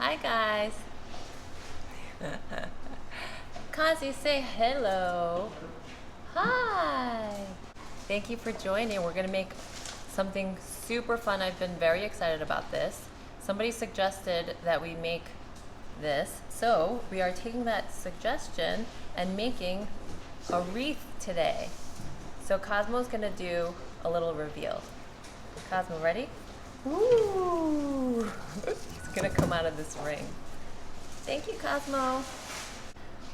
Hi guys. Kazi, say hello. Hi. Thank you for joining. We're gonna make something super fun. I've been very excited about this. Somebody suggested that we make this, so we are taking that suggestion and making a wreath today. So Cosmo's gonna do a little reveal. Cosmo, ready? Ooh. He's gonna come out of this ring. Thank you, Cosmo.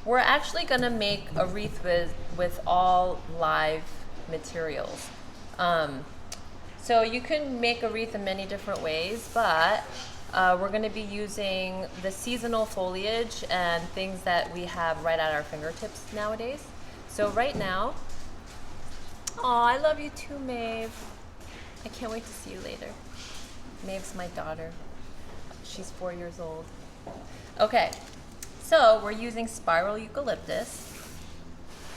We're actually gonna make a wreath with all live materials. So you can make a wreath in many different ways, but we're gonna be using the seasonal foliage and things that we have right at our fingertips nowadays. So right now, oh, I love you too, Maeve. I can't wait to see you later. Maeve's my daughter. She's 4 years old. Okay, so we're using spiral eucalyptus.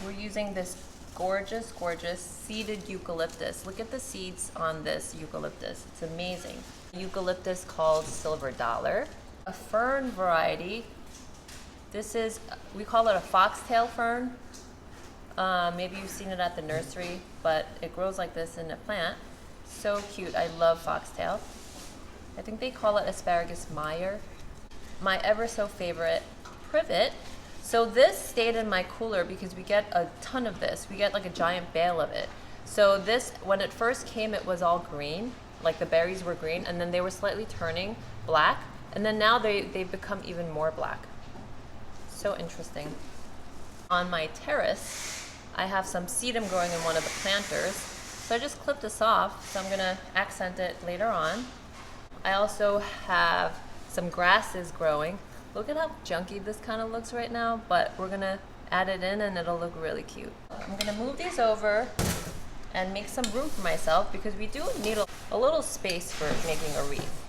We're using this gorgeous, gorgeous seeded eucalyptus. Look at the seeds on this eucalyptus. It's amazing. Eucalyptus called silver dollar. A fern variety. This is, we call it a foxtail fern. Maybe you've seen it at the nursery, but it grows like this in a plant. So cute. I love foxtail. I think they call it asparagus Meyer. My ever so favorite privet. So this stayed in my cooler because we get a ton of this. We get like a giant bale of it. So this, when it first came, it was all green, like the berries were green, and then they were slightly turning black, and then now they've become even more black. So interesting. On my terrace, I have some sedum growing in one of the planters. So I just clipped this off, so I'm gonna accent it later on. I also have some grasses growing. Look at how junky this kind of looks right now, but we're gonna add it in and it'll look really cute. I'm gonna move these over and make some room for myself because we do need a little space for making a wreath.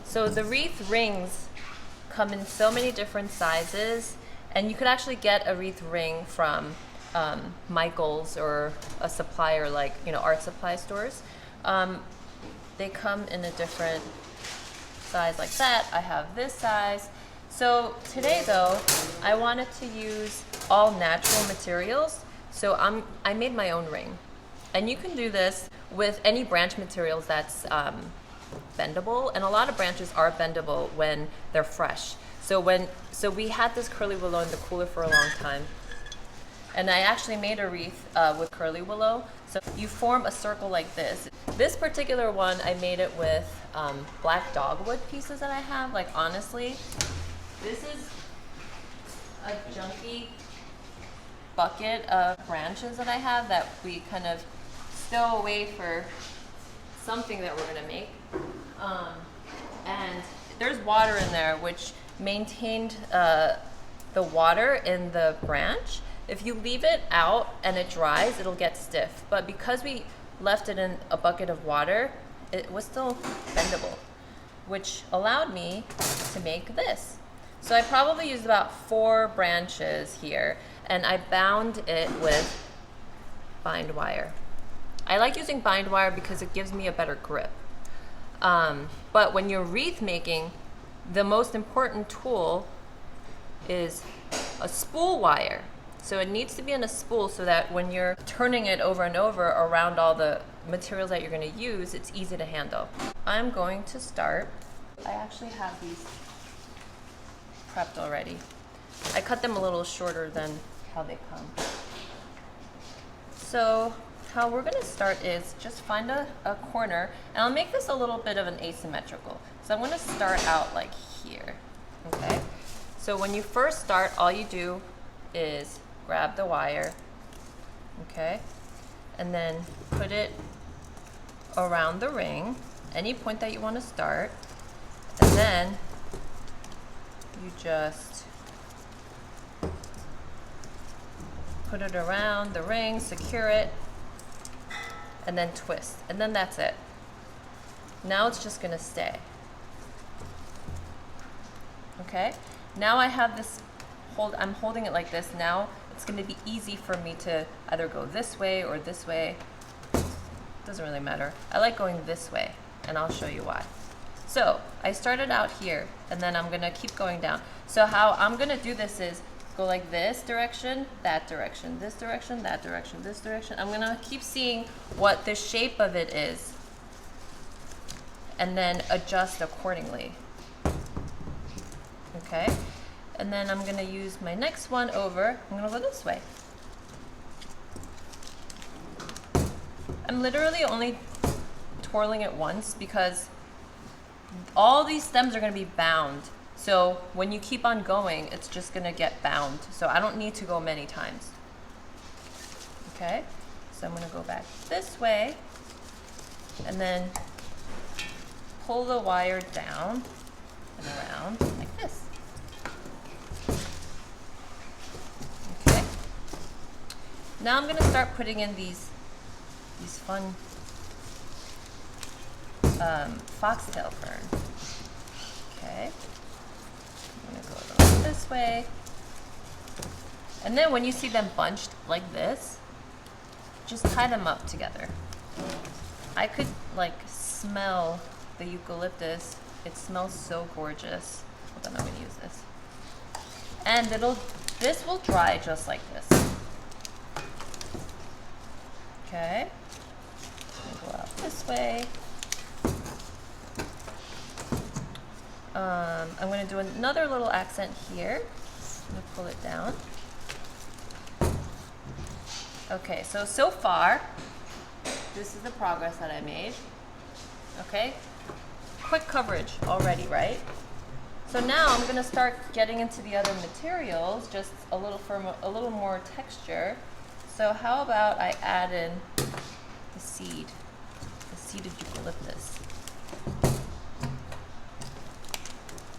So the wreath rings come in so many different sizes, and you could actually get a wreath ring from Michael's or a supplier like, art supply stores. They come in a different size like that. I have this size. So today though, I wanted to use all natural materials. So I made my own ring. And you can do this with any branch materials that's bendable. And a lot of branches are bendable when they're fresh. So we had this curly willow in the cooler for a long time. And I actually made a wreath with curly willow. So you form a circle like this. This particular one, I made it with black dogwood pieces that I have. Like honestly, this is a junky bucket of branches that I have that we kind of stow away for something that we're gonna make. And there's water in there which maintained the water in the branch. If you leave it out and it dries, it'll get stiff. But because we left it in a bucket of water, it was still bendable, which allowed me to make this. So I probably used about 4 branches here, and I bound it with bind wire. I like using bind wire because it gives me a better grip. But when you're wreath making, the most important tool is a spool wire. So it needs to be in a spool so that when you're turning it over and over around all the materials that you're going to use, it's easy to handle. I'm going to start. I actually have these prepped already. I cut them a little shorter than how they come. So how we're going to start is just find a corner, and I'll make this a little bit of an asymmetrical. So I'm going to start out like here, okay? So when you first start, all you do is grab the wire, okay, and then put it around the ring, any point that you want to start, and then you just put it around the ring, secure it, and then twist, and then that's it. Now it's just going to stay. Okay, now I have this I'm holding it like this. Now it's going to be easy for me to either go this way or this way. Doesn't really matter. I like going this way, and I'll show you why. So I started out here, and then I'm gonna keep going down. So how I'm gonna do this is go like this direction, that direction, this direction, that direction, this direction. I'm gonna keep seeing what the shape of it is, and then adjust accordingly. Okay, and then I'm gonna use my next one over. I'm gonna go this way. I'm literally only twirling it once because all these stems are going to be bound. So when you keep on going, it's just going to get bound. So I don't need to go many times. Okay, so I'm going to go back this way and then pull the wire down and around like this. Okay, now I'm going to start putting in these fun foxtail fern. Okay, I'm gonna go along this way, and then when you see them bunched like this, just tie them up together. I could like smell the eucalyptus. It smells so gorgeous. Hold on, I'm gonna use this, and this will dry just like this. Okay. Go out this way. I'm going to do another little accent here. I'm going to pull it down. Okay, so far, this is the progress that I made. Okay, quick coverage already, right? So now I'm going to start getting into the other materials, just a little more texture. So how about I add in the seed of eucalyptus.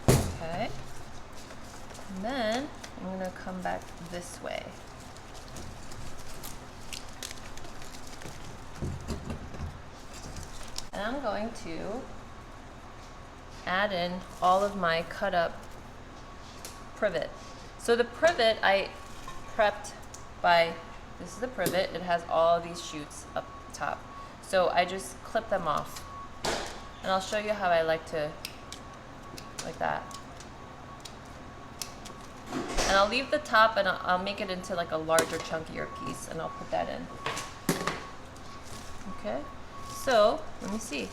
Okay, and then I'm going to come back this way. And I'm going to add in all of my cut up privet. So the privet I prepped by, this is the privet, it has all of these shoots up top. So I just clip them off. And I'll show you how I like to, like that. And I'll leave the top and I'll make it into like a larger, chunkier piece, and I'll put that in. Okay, so let me see.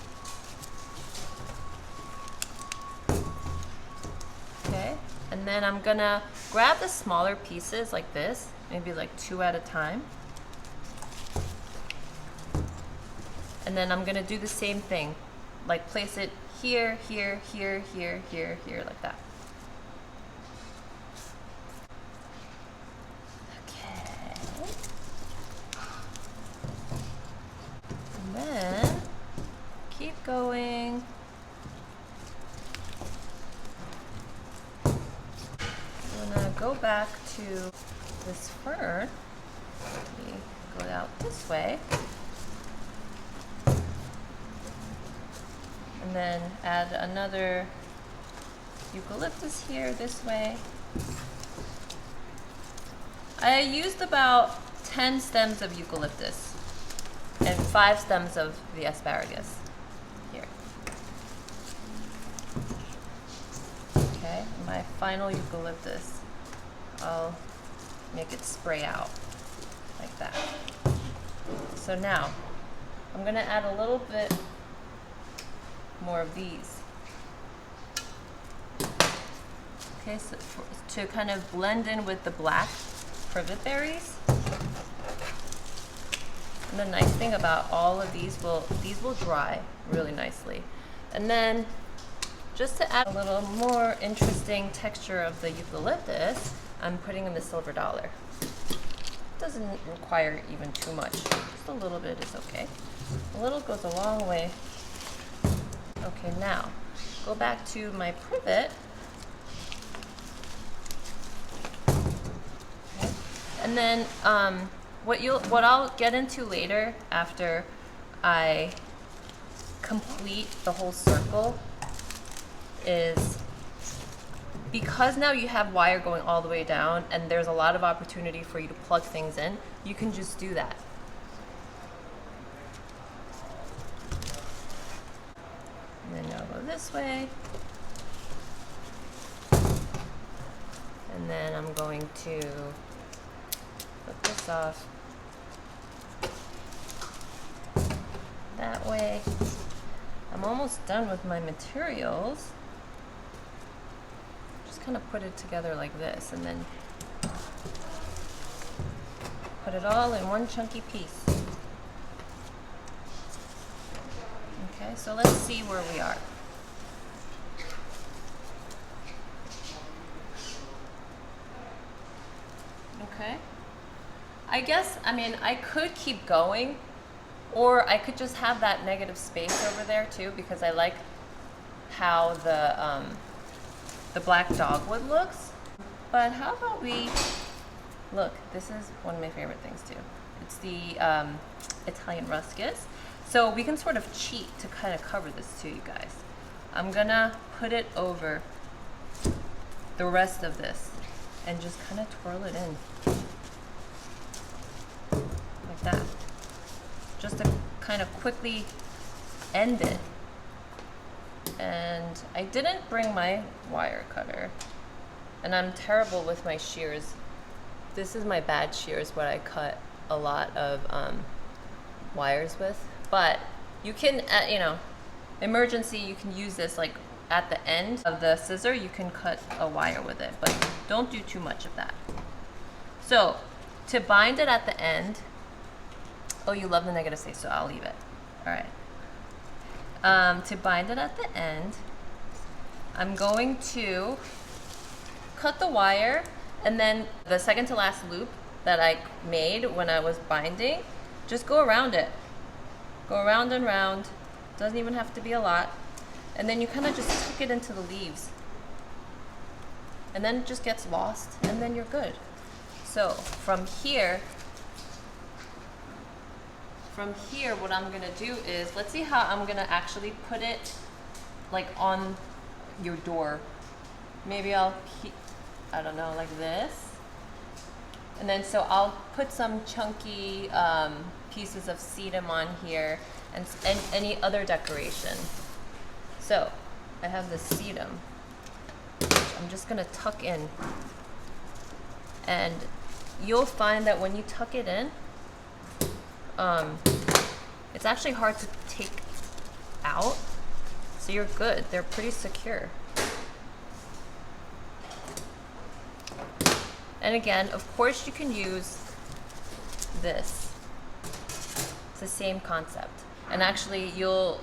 Okay, and then I'm gonna grab the smaller pieces like this, maybe like 2 at a time. And then I'm gonna do the same thing, like place it here, here, here, here, here, here, like that. Okay. And then keep going. I'm gonna go back to this fern. Let me go out this way. And then add another eucalyptus here this way. I used about 10 stems of eucalyptus and 5 stems of the asparagus here. Okay, my final eucalyptus, I'll make it spray out like that. So now I'm gonna add a little bit more of these. Okay, so to kind of blend in with the black privet berries. And the nice thing about all of these will dry really nicely. And then just to add a little more interesting texture of the eucalyptus, I'm putting in the silver dollar. Doesn't require even too much. Just a little bit is okay. A little goes a long way. Okay, now go back to my privet. Okay. And then what I'll get into later after I complete the whole circle is, because now you have wire going all the way down and there's a lot of opportunity for you to plug things in, you can just do that. And then I'll go this way. And then I'm going to put this off that way. I'm almost done with my materials. Just kind of put it together like this and then put it all in one chunky piece. Okay, so let's see where we are. Okay. I mean, I could keep going, or I could just have that negative space over there too, because I like how the black dogwood looks. But how about we, look, this is one of my favorite things too. It's the Italian ruscus. So we can sort of cheat to kind of cover this too, you guys. I'm gonna put it over the rest of this and just kind of twirl it in like that, just to kind of quickly end it. And I didn't bring my wire cutter, and I'm terrible with my shears. This is my bad shears, what I cut a lot of wires with. But you can, you know, emergency, you can use this like at the end of the scissor, you can cut a wire with it, but don't do too much of that. So to bind it at the end, oh, you love the negative space, so I'll leave it. All right. To bind it at the end, I'm going to cut the wire, and then the second to last loop that I made when I was binding, just go around it. Go around and round. Doesn't even have to be a lot. And then you kind of just tuck it into the leaves. And then it just gets lost, and then you're good. So from here, what I'm gonna do is, let's see how I'm gonna actually put it like on your door. Maybe I'll keep, I don't know, like this. And then so I'll put some chunky pieces of sedum on here and any other decoration. So I have this sedum, which I'm just gonna tuck in. And you'll find that when you tuck it in, it's actually hard to take out, so you're good. They're pretty secure. And again, of course, you can use this. It's the same concept. And actually,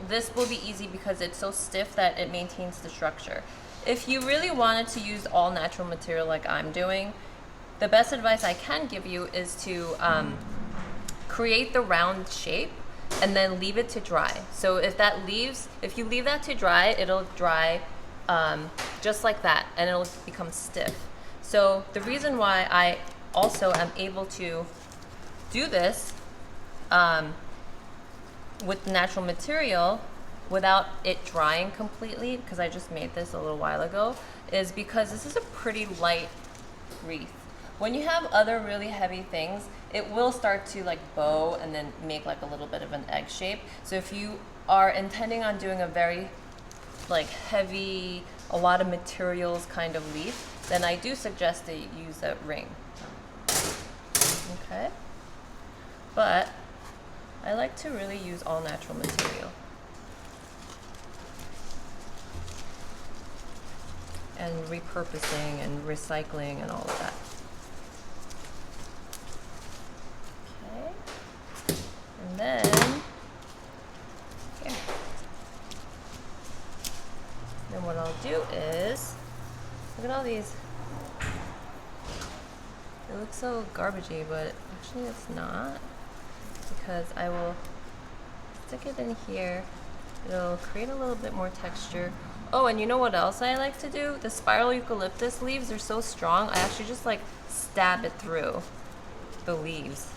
this will be easy because it's so stiff that it maintains the structure. If you really wanted to use all natural material like I'm doing, the best advice I can give you is to create the round shape and then leave it to dry. So if you leave that to dry, it'll dry just like that, and it'll become stiff. So the reason why I also am able to do this with natural material without it drying completely, because I just made this a little while ago, is because this is a pretty light wreath. When you have other really heavy things, it will start to like bow and then make like a little bit of an egg shape. So if you are intending on doing a very like heavy, a lot of materials kind of leaf, then I do suggest that you use a ring. Okay? But I like to really use all natural material. And repurposing and recycling and all of that. Okay. And then, here. Then what I'll do is, look at all these. It looks so garbagey, but actually it's not. Because I will stick it in here. It'll create a little bit more texture. Oh, and you know what else I like to do? The spiral eucalyptus leaves are so strong, I actually just like stab it through the leaves.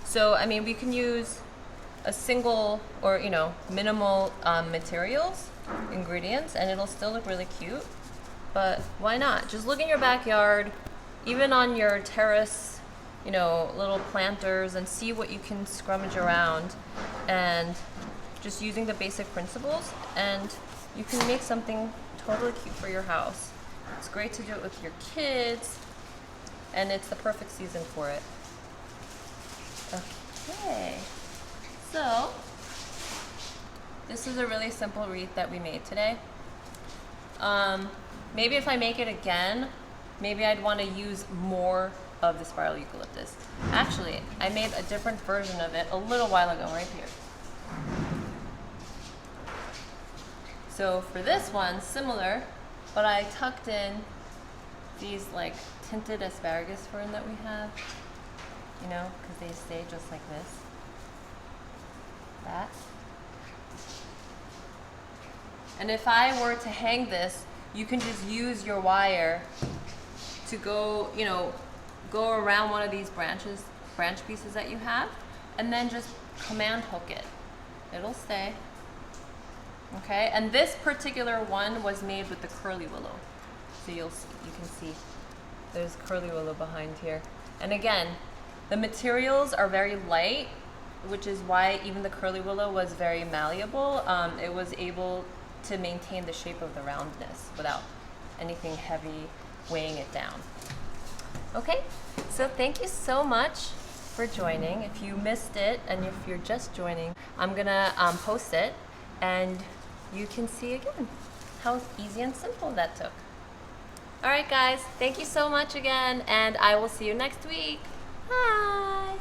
So, I mean, we can use a single or, you know, minimal materials, ingredients, and it'll still look really cute. But why not? Just look in your backyard, even on your terrace, you know, little planters and see what you can scrummage around, and just using the basic principles, and you can make something totally cute for your house. It's great to do it with your kids, and it's the perfect season for it. Okay, so this is a really simple wreath that we made today. Maybe if I make it again, maybe I'd want to use more of the spiral eucalyptus. Actually, I made a different version of it a little while ago right here. So for this one, similar, but I tucked in these like tinted asparagus fern that we have, you know, because they stay just like this. That. And if I were to hang this, you can just use your wire to go, you know, go around one of these branch pieces that you have, and then just command hook it. It'll stay. Okay, and this particular one was made with the curly willow. So you can see there's curly willow behind here. And again, the materials are very light, which is why even the curly willow was very malleable. It was able to maintain the shape of the roundness without anything heavy weighing it down. Okay, so thank you so much for joining. If you missed it and if you're just joining, I'm gonna post it and you can see again how easy and simple that took. All right guys, thank you so much again, and I will see you next week. Bye.